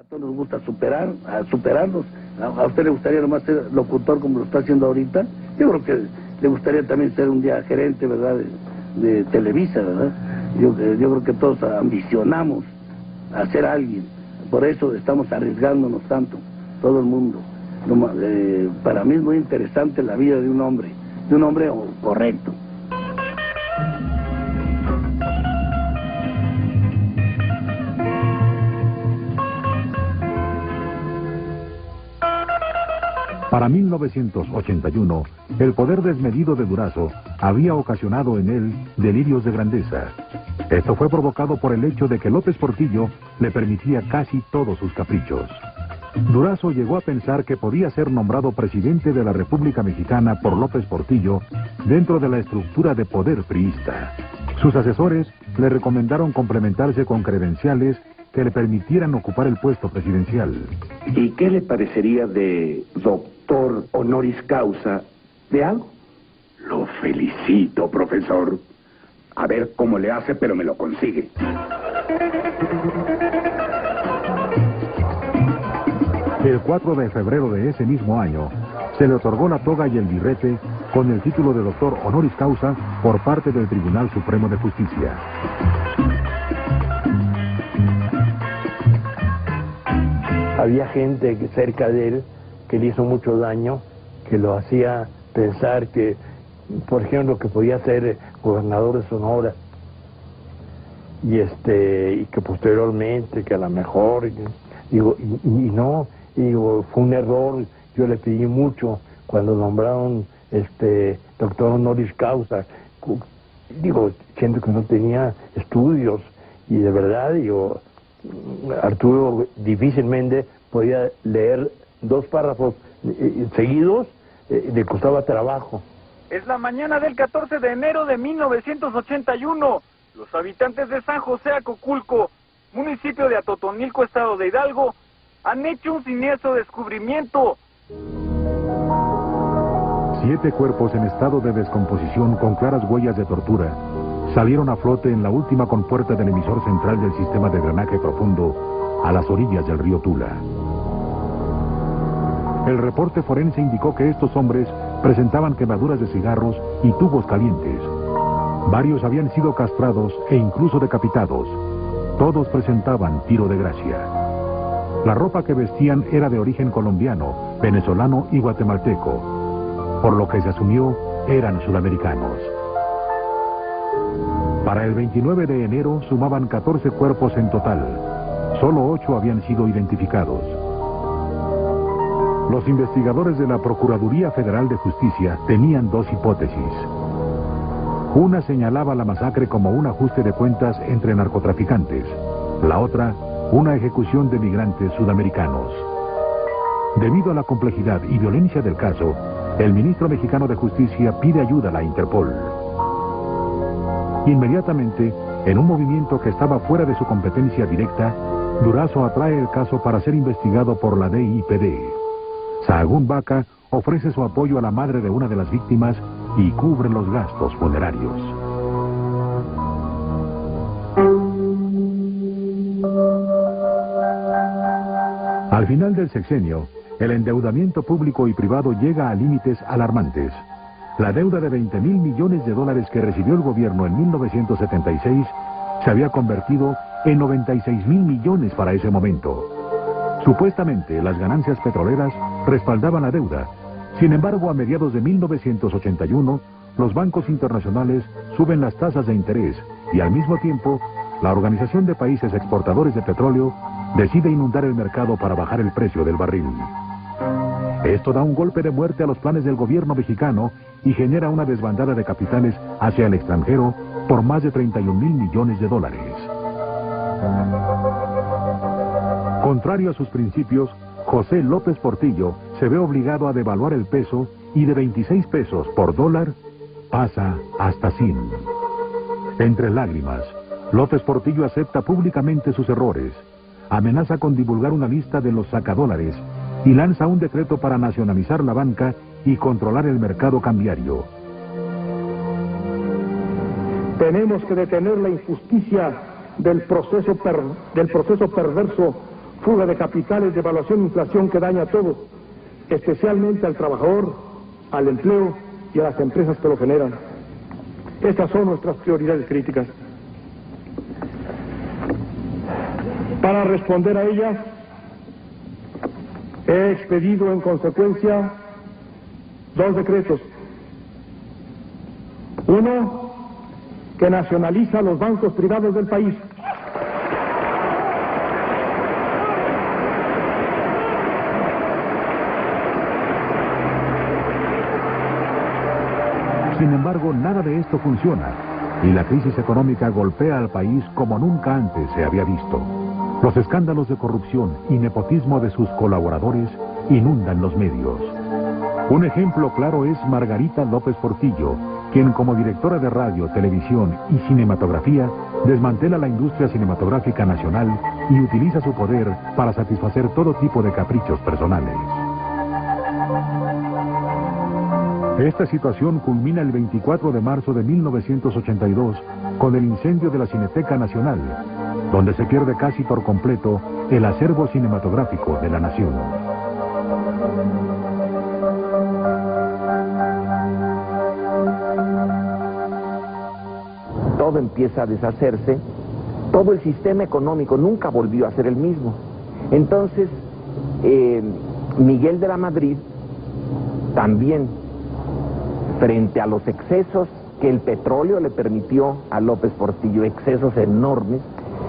A todos nos gusta superarnos. ¿A usted le gustaría nomás ser locutor como lo está haciendo ahorita? Yo creo que le gustaría también ser un día gerente, ¿verdad?, de Televisa, ¿verdad? Yo creo que todos ambicionamos a ser alguien. Por eso estamos arriesgándonos tanto, todo el mundo. Para mí es muy interesante la vida de un hombre correcto. Para 1981, el poder desmedido de Durazo había ocasionado en él delirios de grandeza. Esto fue provocado por el hecho de que López Portillo le permitía casi todos sus caprichos. Durazo llegó a pensar que podía ser nombrado presidente de la República Mexicana por López Portillo dentro de la estructura de poder priista. Sus asesores le recomendaron complementarse con credenciales que le permitieran ocupar el puesto presidencial. ¿Y qué le parecería de doctor honoris causa de algo? Lo felicito, profesor. A ver cómo le hace, pero me lo consigue. El 4 de febrero de ese mismo año, se le otorgó la toga y el birrete con el título de doctor honoris causa por parte del Tribunal Supremo de Justicia. Había gente cerca de él que le hizo mucho daño, que lo hacía pensar que, por ejemplo, que podía ser gobernador de Sonora, y que posteriormente, que a lo mejor, fue un error. Yo le pedí mucho cuando nombraron doctor honoris causa, siendo que no tenía estudios, y de verdad, Arturo difícilmente podía leer 2 párrafos seguidos, le costaba trabajo. Es la mañana del 14 de enero de 1981. Los habitantes de San José Acoculco, municipio de Atotonilco, estado de Hidalgo, han hecho un siniestro descubrimiento. 7 cuerpos en estado de descomposición con claras huellas de tortura salieron a flote en la última compuerta del emisor central del sistema de drenaje profundo a las orillas del río Tula. El reporte forense indicó que estos hombres presentaban quemaduras de cigarros y tubos calientes. Varios habían sido castrados e incluso decapitados. Todos presentaban tiro de gracia. La ropa que vestían era de origen colombiano, venezolano y guatemalteco, por lo que se asumió eran sudamericanos. Para el 29 de enero sumaban 14 cuerpos en total. Solo 8 habían sido identificados. Los investigadores de la Procuraduría Federal de Justicia tenían 2 hipótesis. Una señalaba la masacre como un ajuste de cuentas entre narcotraficantes. La otra, una ejecución de migrantes sudamericanos. Debido a la complejidad y violencia del caso, el ministro mexicano de Justicia pide ayuda a la Interpol. Inmediatamente, en un movimiento que estaba fuera de su competencia directa, Durazo atrae el caso para ser investigado por la DIPD. Sahagún Baca ofrece su apoyo a la madre de una de las víctimas y cubre los gastos funerarios. Al final del sexenio, el endeudamiento público y privado llega a límites alarmantes. La deuda de $20,000 millones que recibió el gobierno en 1976 se había convertido en $96,000 millones para ese momento. Supuestamente, las ganancias petroleras respaldaban la deuda. Sin embargo, a mediados de 1981, los bancos internacionales suben las tasas de interés y al mismo tiempo, la Organización de Países Exportadores de Petróleo decide inundar el mercado para bajar el precio del barril. Esto da un golpe de muerte a los planes del gobierno mexicano y genera una desbandada de capitales hacia el extranjero por más de $31,000 millones. Contrario a sus principios, José López Portillo se ve obligado a devaluar el peso y de 26 pesos por dólar pasa hasta 100. Entre lágrimas, López Portillo acepta públicamente sus errores, amenaza con divulgar una lista de los sacadólares y lanza un decreto para nacionalizar la banca y controlar el mercado cambiario. Tenemos que detener la injusticia del proceso perverso fuga de capitales, devaluación, inflación que daña a todo, especialmente al trabajador, al empleo y a las empresas que lo generan. Estas son nuestras prioridades críticas. Para responder a ellas, he expedido en consecuencia 2 decretos. Uno, que nacionaliza los bancos privados del país. Sin embargo, nada de esto funciona, y la crisis económica golpea al país como nunca antes se había visto. Los escándalos de corrupción y nepotismo de sus colaboradores inundan los medios. Un ejemplo claro es Margarita López Portillo, quien como directora de radio, televisión y cinematografía desmantela la industria cinematográfica nacional y utiliza su poder para satisfacer todo tipo de caprichos personales. Esta situación culmina el 24 de marzo de 1982 con el incendio de la Cineteca Nacional, donde se pierde casi por completo el acervo cinematográfico de la nación. Todo empieza a deshacerse, todo el sistema económico nunca volvió a ser el mismo. Entonces, Miguel de la Madrid también, frente a los excesos que el petróleo le permitió a López Portillo, excesos enormes,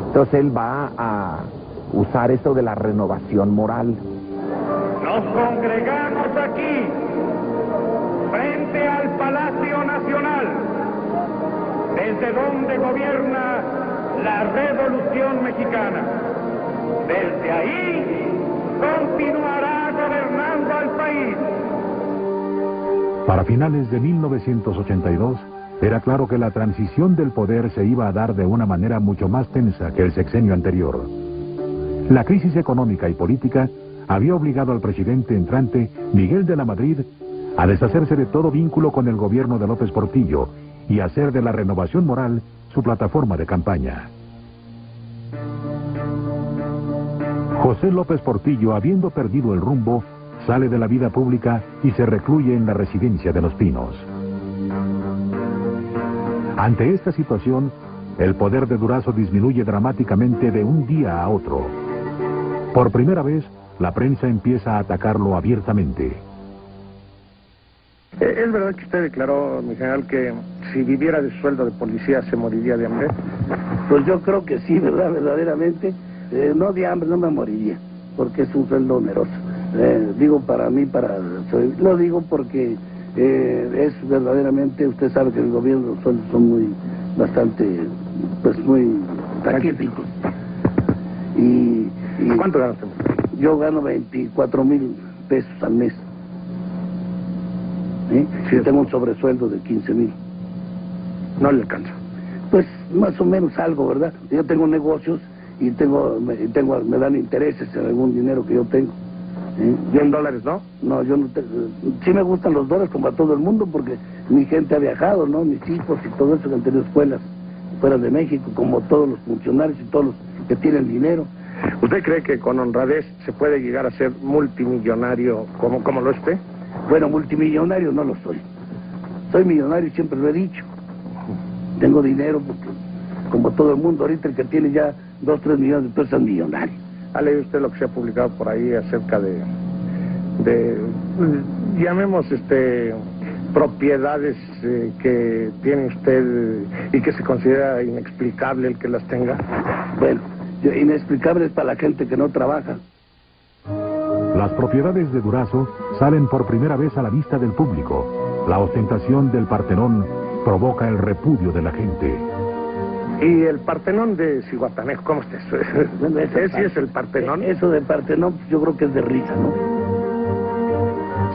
entonces él va a usar esto de la renovación moral. Nos congregamos aquí, frente al Palacio Nacional, desde donde gobierna la Revolución Mexicana. Desde ahí continuará gobernando al país. Para finales de 1982, era claro que la transición del poder se iba a dar de una manera mucho más tensa que el sexenio anterior. La crisis económica y política había obligado al presidente entrante, Miguel de la Madrid, a deshacerse de todo vínculo con el gobierno de López Portillo y hacer de la renovación moral su plataforma de campaña. José López Portillo, habiendo perdido el rumbo, sale de la vida pública y se recluye en la residencia de Los Pinos. Ante esta situación, el poder de Durazo disminuye dramáticamente de un día a otro. Por primera vez, la prensa empieza a atacarlo abiertamente. ¿Es verdad que usted declaró, mi general, que si viviera de sueldo de policía se moriría de hambre? Pues yo creo que sí, ¿verdad? Verdaderamente, no de hambre, no me moriría, porque es un sueldo oneroso. Digo para mí, lo digo porque es verdaderamente, usted sabe que el gobierno los sueldos son muy raquíticos. Y ¿cuánto gana usted? Yo gano 24,000 pesos al mes. Sí, tengo un sobresueldo de 15,000. No le alcanza. Pues más o menos algo, ¿verdad? Yo tengo negocios y me dan intereses en algún dinero que yo tengo. $100, ¿no? No, yo no sí me gustan los dólares como a todo el mundo porque mi gente ha viajado, ¿no? Mis hijos y todo eso que han tenido escuelas fuera de México, como todos los funcionarios y todos los que tienen dinero. ¿Usted cree que con honradez se puede llegar a ser multimillonario como lo esté? Bueno, multimillonario no lo soy. Soy millonario, siempre lo he dicho. Tengo dinero porque, como todo el mundo, ahorita el que tiene ya 2, 3 millones de pesos es millonario. ¿Ha leído usted lo que se ha publicado por ahí acerca de llamemos propiedades que tiene usted y que se considera inexplicable el que las tenga? Bueno, inexplicable es para la gente que no trabaja. Las propiedades de Durazo salen por primera vez a la vista del público. La ostentación del Partenón provoca el repudio de la gente. ¿Y el Partenón de Zihuatanejo, cómo está eso? Bueno, ¿Ese es el Partenón? Eso de Partenón, yo creo que es de risa, ¿no?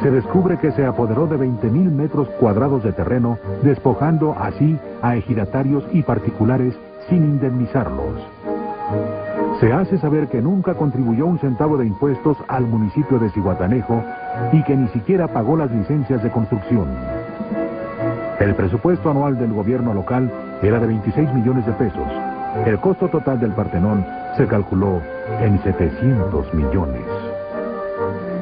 Se descubre que se apoderó de 20,000 metros cuadrados de terreno, despojando así a ejidatarios y particulares sin indemnizarlos. Se hace saber que nunca contribuyó un centavo de impuestos al municipio de Zihuatanejo y que ni siquiera pagó las licencias de construcción. El presupuesto anual del gobierno local era de 26 millones de pesos. El costo total del Partenón se calculó en 700 millones.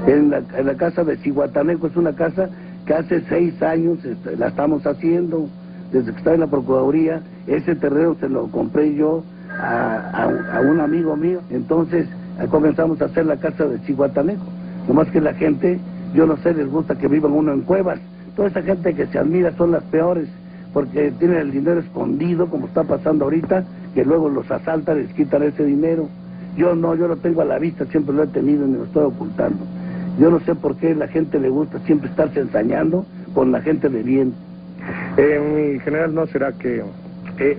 En la casa de Zihuatanejo es una casa que hace 6 años la estamos haciendo, desde que estaba en la Procuraduría. Ese terreno se lo compré yo a un amigo mío, entonces comenzamos a hacer la casa de Zihuatanejo. Nomás que la gente, yo no sé, les gusta que vivan uno en cuevas. Toda esa gente que se admira son las peores, porque tienen el dinero escondido, como está pasando ahorita, que luego los asaltan y les quitan ese dinero. Yo no, yo lo tengo a la vista, siempre lo he tenido y me lo estoy ocultando. Yo no sé por qué a la gente le gusta siempre estarse ensañando con la gente de bien. Mi general, ¿no será que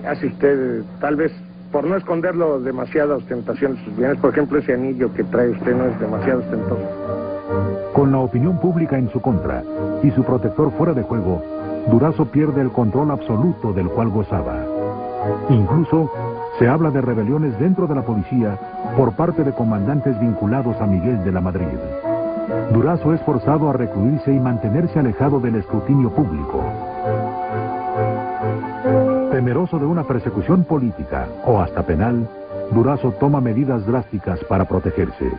hace usted, tal vez, por no esconderlo, demasiada ostentación de sus bienes? Por ejemplo, ese anillo que trae usted no es demasiado ostentoso. Con la opinión pública en su contra y su protector fuera de juego, Durazo pierde el control absoluto del cual gozaba. Incluso se habla de rebeliones dentro de la policía por parte de comandantes vinculados a Miguel de la Madrid. Durazo es forzado a recluirse y mantenerse alejado del escrutinio público. Temeroso de una persecución política o hasta penal, Durazo toma medidas drásticas para protegerse.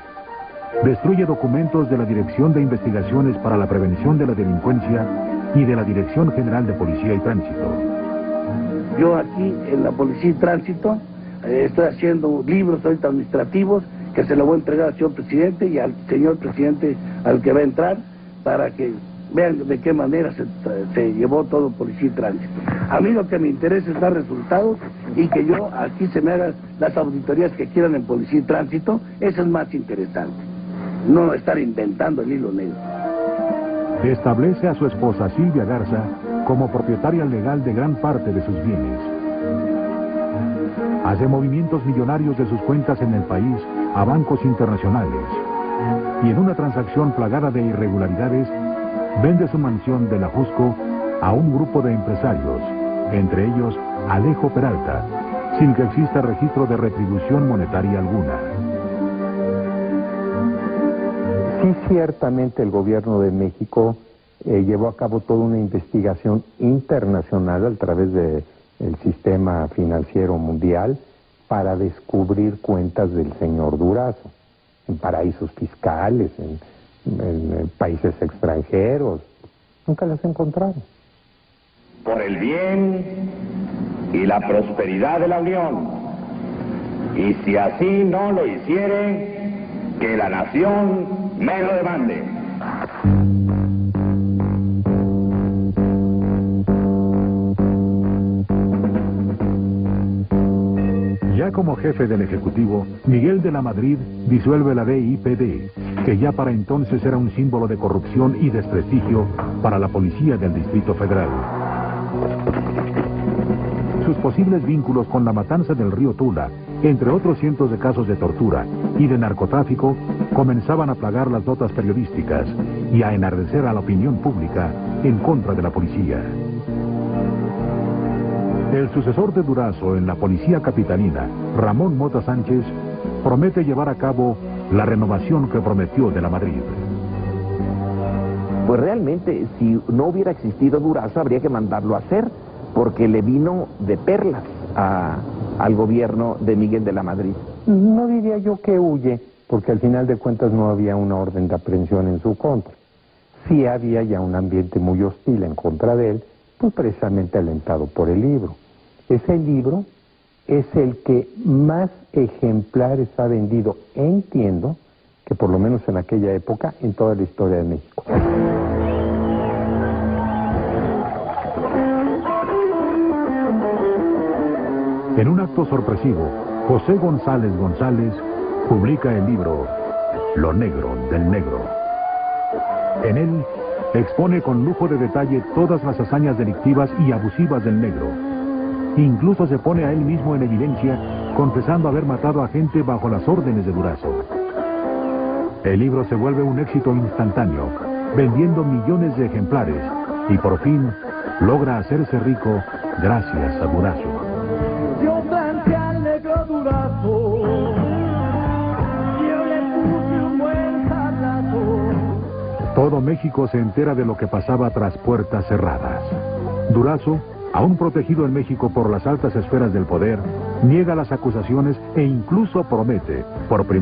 Destruye documentos de la Dirección de Investigaciones para la Prevención de la Delincuencia y de la Dirección General de Policía y Tránsito. Yo aquí en la Policía y Tránsito estoy haciendo libros ahorita administrativos que se lo voy a entregar al señor presidente y al señor presidente al que va a entrar, para que vean de qué manera se llevó todo Policía y Tránsito. A mí lo que me interesa es dar resultados y que yo aquí se me hagan las auditorías que quieran en Policía y Tránsito. Eso es más interesante, no estar inventando el hilo negro. Establece a su esposa Silvia Garza como propietaria legal de gran parte de sus bienes. Hace movimientos millonarios de sus cuentas en el país a bancos internacionales. Y en una transacción plagada de irregularidades, vende su mansión de la Jusco a un grupo de empresarios, entre ellos Alejo Peralta, sin que exista registro de retribución monetaria alguna. Sí, ciertamente el gobierno de México llevó a cabo toda una investigación internacional a través del sistema financiero mundial para descubrir cuentas del señor Durazo, en paraísos fiscales, en países extranjeros. Nunca las encontraron. Por el bien y la prosperidad de la Unión, y si así no lo hiciere, que la nación me lo demande. Ya como jefe del Ejecutivo, Miguel de la Madrid disuelve la DIPD, que ya para entonces era un símbolo de corrupción y desprestigio para la policía del Distrito Federal. Sus posibles vínculos con la matanza del río Tula, entre otros cientos de casos de tortura y de narcotráfico, comenzaban a plagar las notas periodísticas y a enardecer a la opinión pública en contra de la policía. El sucesor de Durazo en la policía capitalina, Ramón Mota Sánchez, promete llevar a cabo la renovación que prometió de la Madrid. Pues realmente, si no hubiera existido Durazo, habría que mandarlo a hacer, porque le vino de perlas al gobierno de Miguel de la Madrid. No diría yo que huye, porque al final de cuentas no había una orden de aprehensión en su contra. Sí había ya un ambiente muy hostil en contra de él, pues precisamente alentado por el libro. Ese libro es el que más ejemplares ha vendido, entiendo, que por lo menos en aquella época, en toda la historia de México. En un acto sorpresivo, José González González publica el libro Lo Negro del Negro. En él expone con lujo de detalle todas las hazañas delictivas y abusivas del negro. Incluso se pone a él mismo en evidencia, confesando haber matado a gente bajo las órdenes de Durazo. El libro se vuelve un éxito instantáneo, vendiendo millones de ejemplares, y por fin logra hacerse rico gracias a Durazo. Yo planté al negro Durazo, yo le puse un buen sablazo. Todo México se entera de lo que pasaba tras puertas cerradas. Durazo, aún protegido en México por las altas esferas del poder, niega las acusaciones e incluso promete, por primera